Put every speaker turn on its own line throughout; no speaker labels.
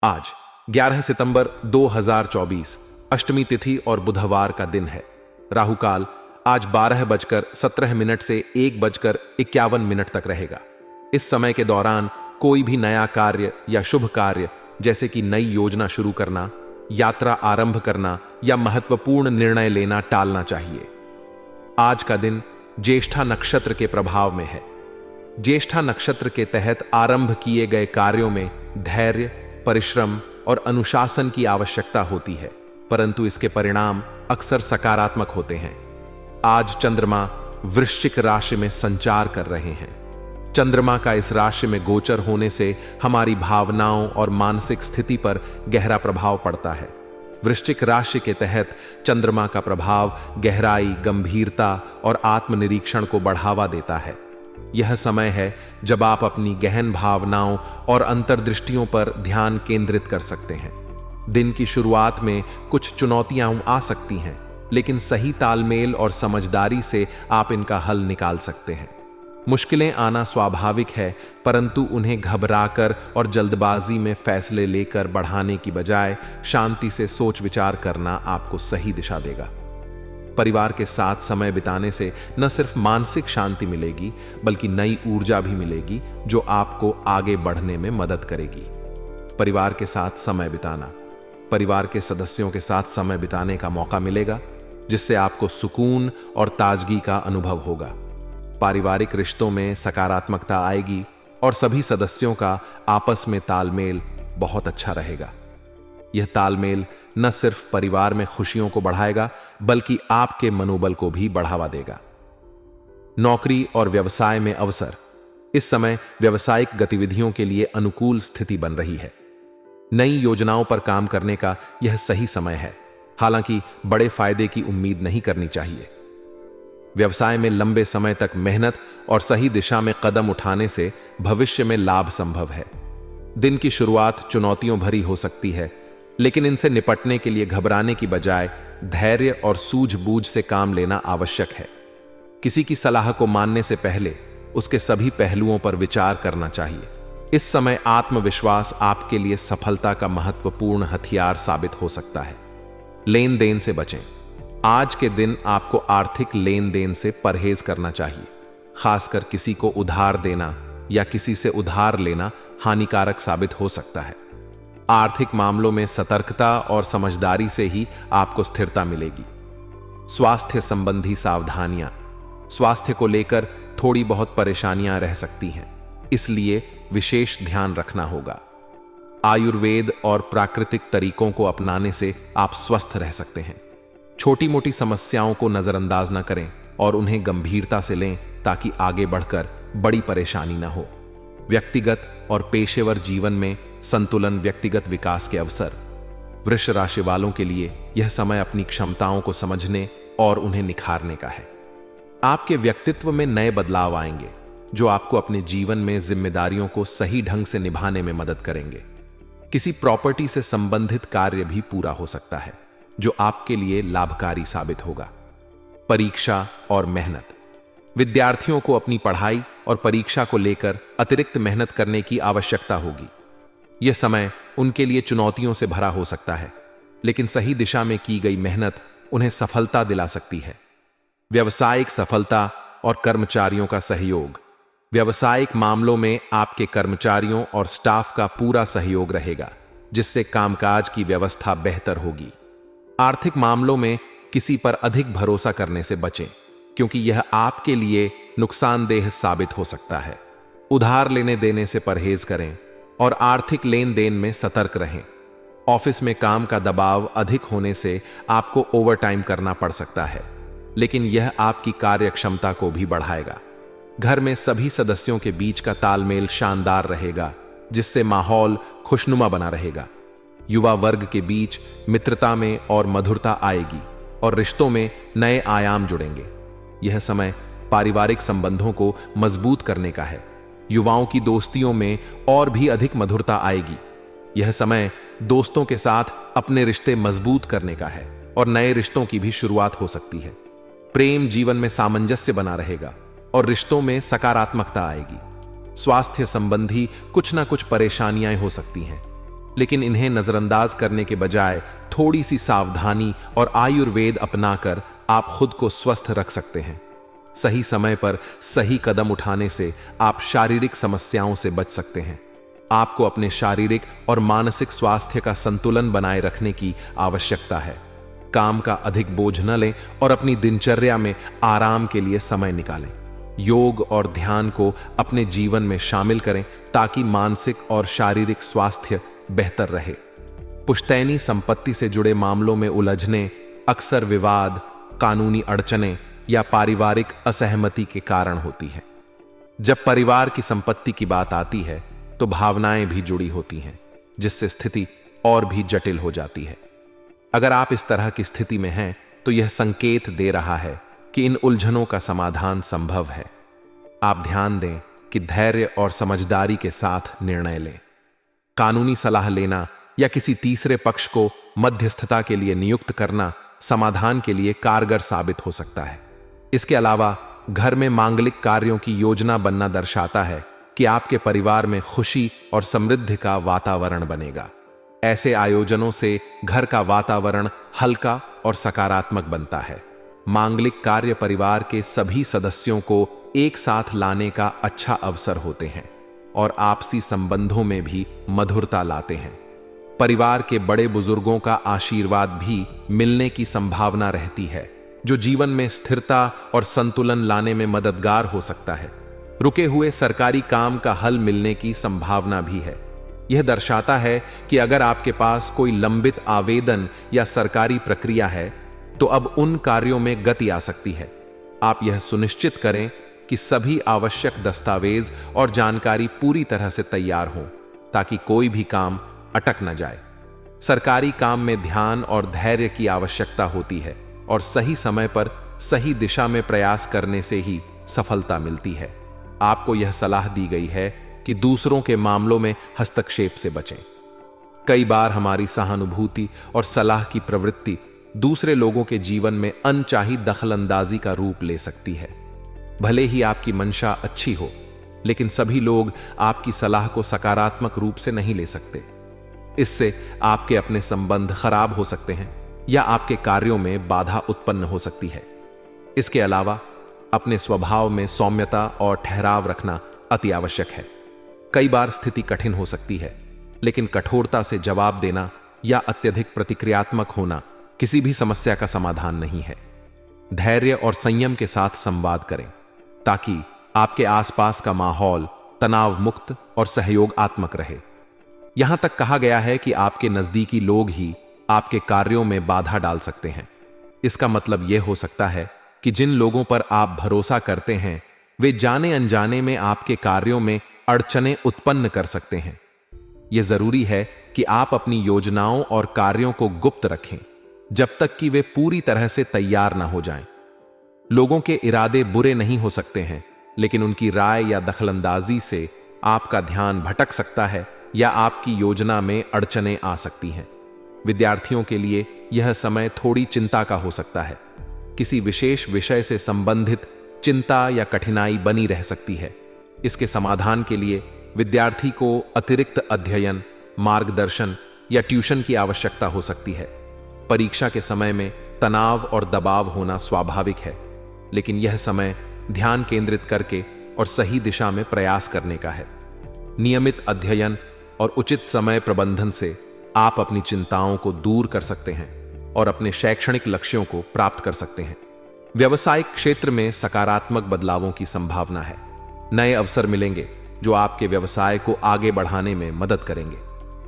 आज 11 सितंबर 2024 अष्टमी तिथि और बुधवार का दिन है। राहु काल आज 12:17 से 1:51 तक रहेगा। इस समय के दौरान कोई भी नया कार्य या शुभ कार्य जैसे कि नई योजना शुरू करना, यात्रा आरंभ करना या महत्वपूर्ण निर्णय लेना टालना चाहिए। आज का दिन ज्येष्ठा नक्षत्र के प्रभाव में है। ज्येष्ठा नक्षत्र के तहत आरंभ किए गए कार्यों में धैर्य, परिश्रम और अनुशासन की आवश्यकता होती है, परंतु इसके परिणाम अक्सर सकारात्मक होते हैं। आज चंद्रमा वृश्चिक राशि में संचार कर रहे हैं। चंद्रमा का इस राशि में गोचर होने से हमारी भावनाओं और मानसिक स्थिति पर गहरा प्रभाव पड़ता है। वृश्चिक राशि के तहत चंद्रमा का प्रभाव गहराई, गंभीरता और आत्मनिरीक्षण को बढ़ावा देता है। यह समय है जब आप अपनी गहन भावनाओं और अंतर्दृष्टियों पर ध्यान केंद्रित कर सकते हैं। दिन की शुरुआत में कुछ चुनौतियां आ सकती हैं, लेकिन सही तालमेल और समझदारी से आप इनका हल निकाल सकते हैं। मुश्किलें आना स्वाभाविक है, परंतु उन्हें घबराकर और जल्दबाजी में फैसले लेकर बढ़ाने की बजाय शांति से सोच विचार करना आपको सही दिशा देगा। परिवार के साथ समय बिताने से न सिर्फ मानसिक शांति मिलेगी, बल्कि नई ऊर्जा भी मिलेगी जो आपको आगे बढ़ने में मदद करेगी। परिवार के साथ समय बिताना, परिवार के सदस्यों के साथ समय बिताने का मौका मिलेगा, जिससे आपको सुकून और ताजगी का अनुभव होगा। पारिवारिक रिश्तों में सकारात्मकता आएगी और सभी सदस्यों का आपस में तालमेल बहुत अच्छा रहेगा। यह तालमेल न सिर्फ परिवार में खुशियों को बढ़ाएगा, बल्कि आपके मनोबल को भी बढ़ावा देगा। नौकरी और व्यवसाय में अवसर। इस समय व्यवसायिक गतिविधियों के लिए अनुकूल स्थिति बन रही है। नई योजनाओं पर काम करने का यह सही समय है, हालांकि बड़े फायदे की उम्मीद नहीं करनी चाहिए। व्यवसाय में लंबे समय तक मेहनत और सही दिशा में कदम उठाने से भविष्य में लाभ संभव है। दिन की शुरुआत चुनौतियों भरी हो सकती है, लेकिन इनसे निपटने के लिए घबराने की बजाय धैर्य और सूझबूझ से काम लेना आवश्यक है। किसी की सलाह को मानने से पहले उसके सभी पहलुओं पर विचार करना चाहिए। इस समय आत्मविश्वास आपके लिए सफलता का महत्वपूर्ण हथियार साबित हो सकता है। लेन देन से बचें। आज के दिन आपको आर्थिक लेन देन से परहेज करना चाहिए। खासकर किसी को उधार देना या किसी से उधार लेना हानिकारक साबित हो सकता है। आर्थिक मामलों में सतर्कता और समझदारी से ही आपको स्थिरता मिलेगी। स्वास्थ्य संबंधी सावधानियां। स्वास्थ्य को लेकर थोड़ी बहुत परेशानियां रह सकती हैं, इसलिए विशेष ध्यान रखना होगा। आयुर्वेद और प्राकृतिक तरीकों को अपनाने से आप स्वस्थ रह सकते हैं। छोटी मोटी समस्याओं को नजरअंदाज न करें और उन्हें गंभीरता से लें, ताकि आगे बढ़कर बड़ी परेशानी न हो। व्यक्तिगत और पेशेवर जीवन में संतुलन, व्यक्तिगत विकास के अवसर। वृष राशि वालों के लिए यह समय अपनी क्षमताओं को समझने और उन्हें निखारने का है। आपके व्यक्तित्व में नए बदलाव आएंगे, जो आपको अपने जीवन में जिम्मेदारियों को सही ढंग से निभाने में मदद करेंगे। किसी प्रॉपर्टी से संबंधित कार्य भी पूरा हो सकता है, जो आपके लिए लाभकारी साबित होगा। परीक्षा और मेहनत। विद्यार्थियों को अपनी पढ़ाई और परीक्षा को लेकर अतिरिक्त मेहनत करने की आवश्यकता होगी। यह समय उनके लिए चुनौतियों से भरा हो सकता है, लेकिन सही दिशा में की गई मेहनत उन्हें सफलता दिला सकती है। व्यावसायिक सफलता और कर्मचारियों का सहयोग। व्यावसायिक मामलों में आपके कर्मचारियों और स्टाफ का पूरा सहयोग रहेगा, जिससे कामकाज की व्यवस्था बेहतर होगी। आर्थिक मामलों में किसी पर अधिक भरोसा करने से बचें, क्योंकि यह आपके लिए नुकसानदेह साबित हो सकता है। उधार लेने देने से परहेज करें और आर्थिक लेन देन में सतर्क रहें। ऑफिस में काम का दबाव अधिक होने से आपको ओवरटाइम करना पड़ सकता है, लेकिन यह आपकी कार्यक्षमता को भी बढ़ाएगा। घर में सभी सदस्यों के बीच का तालमेल शानदार रहेगा, जिससे माहौल खुशनुमा बना रहेगा। युवा वर्ग के बीच मित्रता में और मधुरता आएगी और रिश्तों में नए आयाम जुड़ेंगे। यह समय पारिवारिक संबंधों को मजबूत करने का है। युवाओं की दोस्तियों में और भी अधिक मधुरता आएगी। यह समय दोस्तों के साथ अपने रिश्ते मजबूत करने का है और नए रिश्तों की भी शुरुआत हो सकती है। प्रेम जीवन में सामंजस्य बना रहेगा और रिश्तों में सकारात्मकता आएगी। स्वास्थ्य संबंधी कुछ ना कुछ परेशानियां हो सकती हैं, लेकिन इन्हें नजरअंदाज करने के बजाय थोड़ी सी सावधानी और आयुर्वेद अपनाकर आप खुद को स्वस्थ रख सकते हैं। सही समय पर सही कदम उठाने से आप शारीरिक समस्याओं से बच सकते हैं। आपको अपने शारीरिक और मानसिक स्वास्थ्य का संतुलन बनाए रखने की आवश्यकता है। काम का अधिक बोझ न लें और अपनी दिनचर्या में आराम के लिए समय निकालें। योग और ध्यान को अपने जीवन में शामिल करें ताकि मानसिक और शारीरिक स्वास्थ्य बेहतर रहे। पुश्तैनी संपत्ति से जुड़े मामलों में उलझने अक्सर विवाद, कानूनी अड़चनें या पारिवारिक असहमति के कारण होती है। जब परिवार की संपत्ति की बात आती है तो भावनाएं भी जुड़ी होती हैं, जिससे स्थिति और भी जटिल हो जाती है। अगर आप इस तरह की स्थिति में हैं तो यह संकेत दे रहा है कि इन उलझनों का समाधान संभव है। आप ध्यान दें कि धैर्य और समझदारी के साथ निर्णय लें। कानूनी सलाह लेना या किसी तीसरे पक्ष को मध्यस्थता के लिए नियुक्त करना समाधान के लिए कारगर साबित हो सकता है। इसके अलावा घर में मांगलिक कार्यों की योजना बनना दर्शाता है कि आपके परिवार में खुशी और समृद्धि का वातावरण बनेगा। ऐसे आयोजनों से घर का वातावरण हल्का और सकारात्मक बनता है। मांगलिक कार्य परिवार के सभी सदस्यों को एक साथ लाने का अच्छा अवसर होते हैं और आपसी संबंधों में भी मधुरता लाते हैं। परिवार के बड़े बुजुर्गों का आशीर्वाद भी मिलने की संभावना रहती है, जो जीवन में स्थिरता और संतुलन लाने में मददगार हो सकता है। रुके हुए सरकारी काम का हल मिलने की संभावना भी है। यह दर्शाता है कि अगर आपके पास कोई लंबित आवेदन या सरकारी प्रक्रिया है तो अब उन कार्यों में गति आ सकती है। आप यह सुनिश्चित करें कि सभी आवश्यक दस्तावेज और जानकारी पूरी तरह से तैयार हों ताकि कोई भी काम अटक न जाए। सरकारी काम में ध्यान और धैर्य की आवश्यकता होती है और सही समय पर सही दिशा में प्रयास करने से ही सफलता मिलती है। आपको यह सलाह दी गई है कि दूसरों के मामलों में हस्तक्षेप से बचें। कई बार हमारी सहानुभूति और सलाह की प्रवृत्ति दूसरे लोगों के जीवन में अनचाही दखलंदाजी का रूप ले सकती है। भले ही आपकी मंशा अच्छी हो, लेकिन सभी लोग आपकी सलाह को सकारात्मक रूप से नहीं ले सकते। इससे आपके अपने संबंध खराब हो सकते हैं या आपके कार्यों में बाधा उत्पन्न हो सकती है। इसके अलावा अपने स्वभाव में सौम्यता और ठहराव रखना अति आवश्यक है। कई बार स्थिति कठिन हो सकती है, लेकिन कठोरता से जवाब देना या अत्यधिक प्रतिक्रियात्मक होना किसी भी समस्या का समाधान नहीं है। धैर्य और संयम के साथ संवाद करें ताकि आपके आसपास का माहौल तनाव मुक्त और सहयोगात्मक रहे। यहां तक कहा गया है कि आपके नजदीकी लोग ही आपके कार्यों में बाधा डाल सकते हैं। इसका मतलब यह हो सकता है कि जिन लोगों पर आप भरोसा करते हैं वे जाने अनजाने में आपके कार्यों में अड़चनें उत्पन्न कर सकते हैं। यह जरूरी है कि आप अपनी योजनाओं और कार्यों को गुप्त रखें जब तक कि वे पूरी तरह से तैयार ना हो जाएं। लोगों के इरादे बुरे नहीं हो सकते हैं, लेकिन उनकी राय या दखलंदाजी से आपका ध्यान भटक सकता है या आपकी योजना में अड़चनें आ सकती हैं। विद्यार्थियों के लिए यह समय थोड़ी चिंता का हो सकता है। किसी विशेष विषय से संबंधित चिंता या कठिनाई बनी रह सकती है। इसके समाधान के लिए विद्यार्थी को अतिरिक्त अध्ययन, मार्गदर्शन या ट्यूशन की आवश्यकता हो सकती है। परीक्षा के समय में तनाव और दबाव होना स्वाभाविक है, लेकिन यह समय ध्यान केंद्रित करके और सही दिशा में प्रयास करने का है। नियमित अध्ययन और उचित समय प्रबंधन से आप अपनी चिंताओं को दूर कर सकते हैं और अपने शैक्षणिक लक्ष्यों को प्राप्त कर सकते हैं। व्यवसायिक क्षेत्र में सकारात्मक बदलावों की संभावना है। नए अवसर मिलेंगे जो आपके व्यवसाय को आगे बढ़ाने में मदद करेंगे।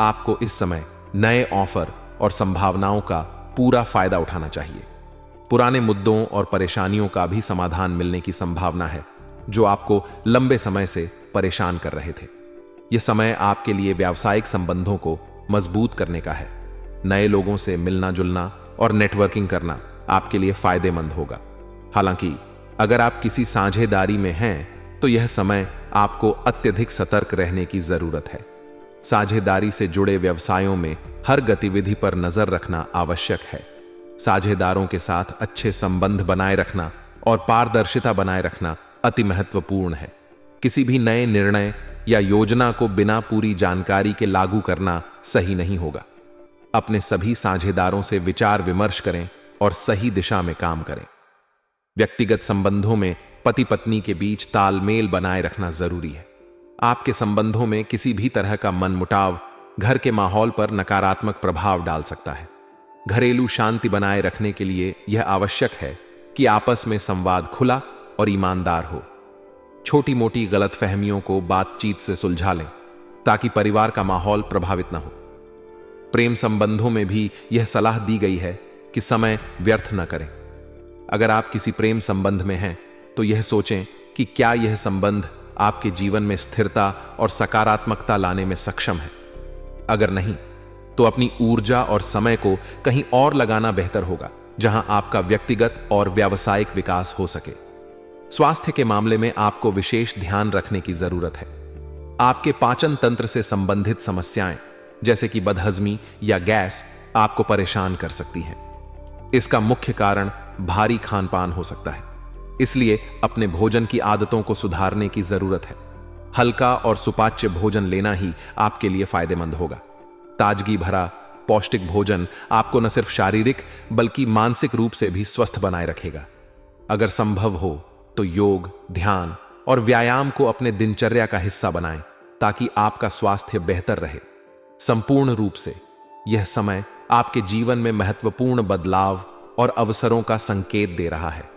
आपको इस समय नए ऑफर और संभावनाओं का पूरा फायदा उठाना चाहिए। पुराने मुद्दों और परेशानियों का भी समाधान मिलने की संभावना है जो आपको लंबे समय से परेशान कर रहे थे। यह समय आपके लिए व्यावसायिक संबंधों को मजबूत करने का है। नए लोगों से मिलना जुलना और नेटवर्किंग करना आपके लिए फायदेमंद होगा। हालांकि अगर आप किसी साझेदारी में हैं तो यह समय आपको अत्यधिक सतर्क रहने की जरूरत है। साझेदारी से जुड़े व्यवसायों में हर गतिविधि पर नजर रखना आवश्यक है। साझेदारों के साथ अच्छे संबंध बनाए रखना और पारदर्शिता बनाए रखना अति महत्वपूर्ण है। किसी भी नए निर्णय या योजना को बिना पूरी जानकारी के लागू करना सही नहीं होगा। अपने सभी साझेदारों से विचार विमर्श करें और सही दिशा में काम करें। व्यक्तिगत संबंधों में पति पत्नी के बीच तालमेल बनाए रखना जरूरी है। आपके संबंधों में किसी भी तरह का मनमुटाव घर के माहौल पर नकारात्मक प्रभाव डाल सकता है। घरेलू शांति बनाए रखने के लिए यह आवश्यक है कि आपस में संवाद खुला और ईमानदार हो। छोटी मोटी गलतफहमियों को बातचीत से सुलझा लें ताकि परिवार का माहौल प्रभावित न हो। प्रेम संबंधों में भी यह सलाह दी गई है कि समय व्यर्थ न करें। अगर आप किसी प्रेम संबंध में हैं तो यह सोचें कि क्या यह संबंध आपके जीवन में स्थिरता और सकारात्मकता लाने में सक्षम है। अगर नहीं तो अपनी ऊर्जा और समय को कहीं और लगाना बेहतर होगा जहां आपका व्यक्तिगत और व्यावसायिक विकास हो सके। स्वास्थ्य के मामले में आपको विशेष ध्यान रखने की जरूरत है। आपके पाचन तंत्र से संबंधित समस्याएं जैसे कि बदहजमी या गैस आपको परेशान कर सकती हैं। इसका मुख्य कारण भारी खानपान हो सकता है, इसलिए अपने भोजन की आदतों को सुधारने की जरूरत है। हल्का और सुपाच्य भोजन लेना ही आपके लिए फायदेमंद होगा। ताजगी भरा पौष्टिक भोजन आपको न सिर्फ शारीरिक बल्कि मानसिक रूप से भी स्वस्थ बनाए रखेगा। अगर संभव हो तो योग, ध्यान और व्यायाम को अपने दिनचर्या का हिस्सा बनाएं ताकि आपका स्वास्थ्य बेहतर रहे। संपूर्ण रूप से यह समय आपके जीवन में महत्वपूर्ण बदलाव और अवसरों का संकेत दे रहा है।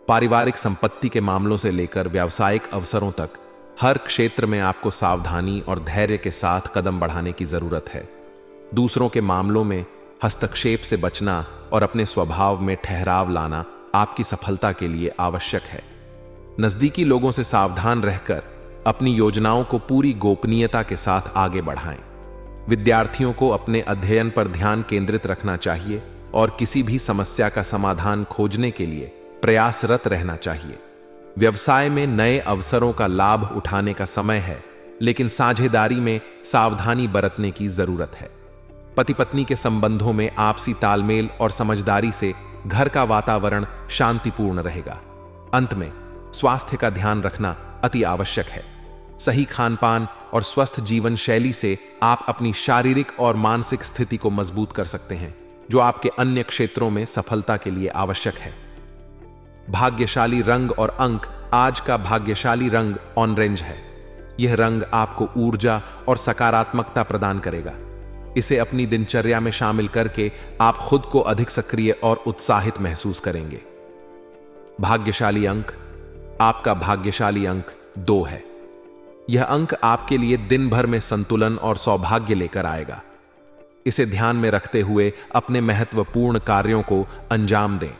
पारिवारिक संपत्ति के मामलों से लेकर व्यावसायिक अवसरों तक हर क्षेत्र में आपको सावधानी और धैर्य के साथ कदम बढ़ाने की जरूरत है। दूसरों के मामलों में हस्तक्षेप से बचना और अपने स्वभाव में ठहराव लाना आपकी सफलता के लिए आवश्यक है। नजदीकी लोगों से सावधान रहकर अपनी योजनाओं को पूरी गोपनीयता के साथ आगे बढ़ाएं। विद्यार्थियों को अपने अध्ययन पर ध्यान केंद्रित रखना चाहिए और किसी भी समस्या का समाधान खोजने के लिए प्रयासरत रहना चाहिए। व्यवसाय में नए अवसरों का लाभ उठाने का समय है, लेकिन साझेदारी में सावधानी बरतने की जरूरत है। पति पत्नी के संबंधों में आपसी तालमेल और समझदारी से घर का वातावरण शांतिपूर्ण रहेगा। अंत में स्वास्थ्य का ध्यान रखना अति आवश्यक है। सही खानपान और स्वस्थ जीवन शैली से आप अपनी शारीरिक और मानसिक स्थिति को मजबूत कर सकते हैं, जो आपके अन्य क्षेत्रों में सफलता के लिए आवश्यक है। भाग्यशाली रंग और अंक आज का भाग्यशाली रंग ऑरेंज है। यह रंग आपको ऊर्जा और सकारात्मकता प्रदान करेगा। इसे अपनी दिनचर्या में शामिल करके आप खुद को अधिक सक्रिय और उत्साहित महसूस करेंगे। भाग्यशाली अंक, आपका भाग्यशाली अंक 2 है। यह अंक आपके लिए दिन भर में संतुलन और सौभाग्य लेकर आएगा। इसे ध्यान में रखते हुए अपने महत्वपूर्ण कार्यों को अंजाम दें।